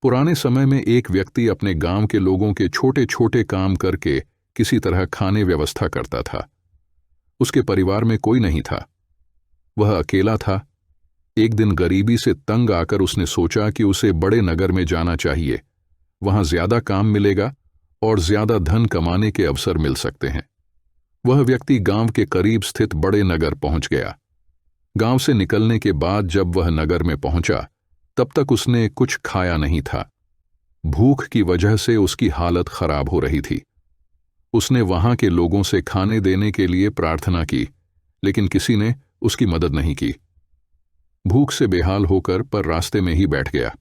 पुराने समय में एक व्यक्ति अपने गांव के लोगों के छोटे छोटे काम करके किसी तरह खाने व्यवस्था करता था। उसके परिवार में कोई नहीं था, वह अकेला था। एक दिन गरीबी से तंग आकर उसने सोचा कि उसे बड़े नगर में जाना चाहिए, वहां ज्यादा काम मिलेगा और ज्यादा धन कमाने के अवसर मिल सकते हैं। वह व्यक्ति गांव के करीब स्थित बड़े नगर पहुंच गया। गांव से निकलने के बाद जब वह नगर में पहुंचा तब तक उसने कुछ खाया नहीं था। भूख की वजह से उसकी हालत खराब हो रही थी। उसने वहां के लोगों से खाने देने के लिए प्रार्थना की, लेकिन किसी ने उसकी मदद नहीं की। भूख से बेहाल होकर पर रास्ते में ही बैठ गया।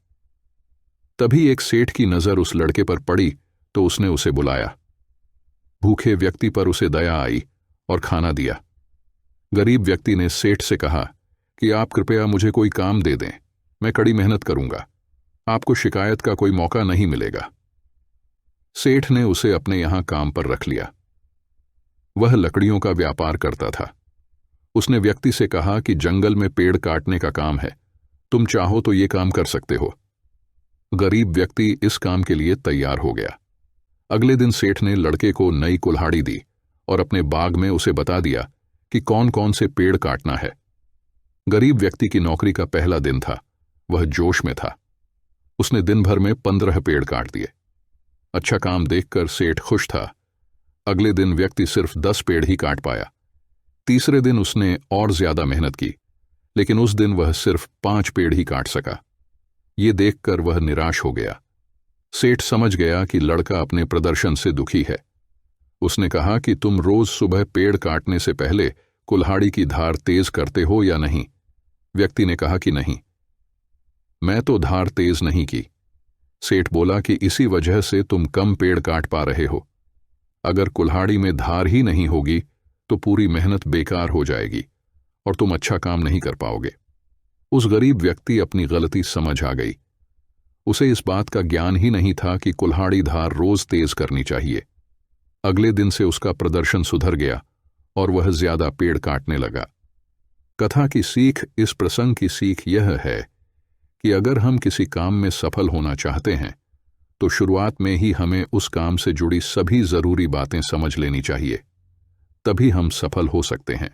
तभी एक सेठ की नजर उस लड़के पर पड़ी तो उसने उसे बुलाया। भूखे व्यक्ति पर उसे दया आई और खाना दिया। गरीब व्यक्ति ने सेठ से कहा कि आप कृपया मुझे कोई काम दे दें, मैं कड़ी मेहनत करूंगा, आपको शिकायत का कोई मौका नहीं मिलेगा। सेठ ने उसे अपने यहां काम पर रख लिया। वह लकड़ियों का व्यापार करता था। उसने व्यक्ति से कहा कि जंगल में पेड़ काटने का काम है, तुम चाहो तो ये काम कर सकते हो। गरीब व्यक्ति इस काम के लिए तैयार हो गया। अगले दिन सेठ ने लड़के को नई कुल्हाड़ी दी और अपने बाग में उसे बता दिया कि कौन कौन से पेड़ काटना है। गरीब व्यक्ति की नौकरी का पहला दिन था। वह जोश में था। उसने दिन भर में 15 पेड़ काट दिए। अच्छा काम देखकर सेठ खुश था। अगले दिन व्यक्ति सिर्फ 10 पेड़ ही काट पाया। तीसरे दिन उसने और ज्यादा मेहनत की, लेकिन उस दिन वह सिर्फ 5 पेड़ ही काट सका। ये देखकर वह निराश हो गया। सेठ समझ गया कि लड़का अपने प्रदर्शन से दुखी है। उसने कहा कि तुम रोज सुबह पेड़ काटने से पहले कुल्हाड़ी की धार तेज करते हो या नहीं? व्यक्ति ने कहा कि नहीं, मैं तो धार तेज नहीं की। सेठ बोला कि इसी वजह से तुम कम पेड़ काट पा रहे हो। अगर कुल्हाड़ी में धार ही नहीं होगी तो पूरी मेहनत बेकार हो जाएगी और तुम अच्छा काम नहीं कर पाओगे। उस गरीब व्यक्ति अपनी गलती समझ आ गई। उसे इस बात का ज्ञान ही नहीं था कि कुल्हाड़ी धार रोज तेज करनी चाहिए। अगले दिन से उसका प्रदर्शन सुधर गया और वह ज्यादा पेड़ काटने लगा। कथा की सीख, इस प्रसंग की सीख यह है कि अगर हम किसी काम में सफल होना चाहते हैं तो शुरुआत में ही हमें उस काम से जुड़ी सभी जरूरी बातें समझ लेनी चाहिए, तभी हम सफल हो सकते हैं।